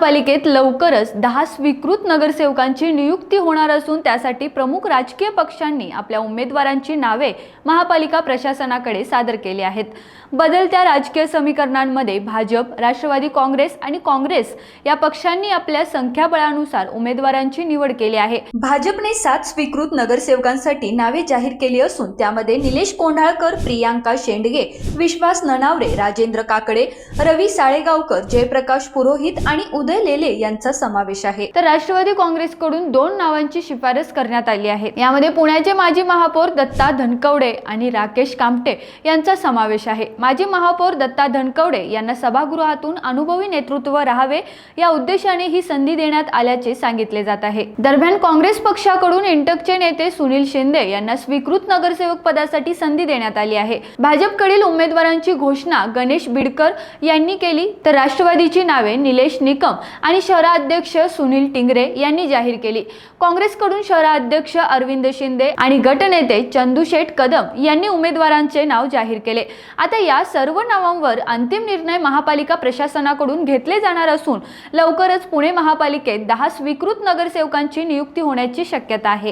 महापालिकेत लवकरच 10 स्वीकृत नगरसेवकांची नियुक्ती होणार असून त्यासाठी प्रमुख राजकीय पक्षांनी आपल्या उमेदवारांची नावे महापालिका प्रशासनाकडे सादर केली आहेत। बदलत्या राजकीय समीकरणांमध्ये भाजप, राष्ट्रवादी काँग्रेस आणि काँग्रेस या पक्षांनी आपल्या संख्याबळानुसार उमेदवारांची निवड केली आहे। भाजपने 7 स्वीकृत नगरसेवकांसाठी नावे जाहीर केली असून त्यामध्ये निलेश कोंढाळकर, प्रियांका शेंडगे, विश्वास ननावरे, राजेंद्र काकडे, रवी साळेगावकर, जयप्रकाश पुरोहित आणि उदय लेले यांचा समावेश आहे। तर राष्ट्रवादी काँग्रेसकडून 2 नावांची शिफारस करण्यात आली आहे। यामध्ये पुण्याचे माजी महापौर दत्ता धनकवडे आणि राकेश कामटे यांचा समावेश आहे। माजी महापौर दत्ता धनकवडे यांना सभागृहातून अनुभवी नेतृत्व राहावे या उद्देशाने ही संधी देण्यात आल्याचे सांगितले जात आहे। दरम्यान काँग्रेस पक्षाकडून इंटकचे नेते सुनील शिंदे यांना स्वीकृत नगरसेवक पदासाठी संधी देण्यात आली आहे। भाजपकडील उमेदवारांची घोषणा गणेश बिडकर यांनी केली, तर राष्ट्रवादीची नावे निलेश निकम आणि शहराध्यक्ष सुनील टिंगरे यांनी जाहीर केली। काँग्रेसकडून शहराध्यक्ष अरविंद शिंदे आणि गटनेते चंदूशेठ कदम यांनी उमेदवारांचे नाव जाहीर केले। आता या सर्व नावांवर अंतिम निर्णय महापालिका प्रशासनाकडून घेतले जाणार असून लवकरच पुणे महापालिकेत 10 स्वीकृत नगरसेवकांची नियुक्ती होण्याची शक्यता आहे।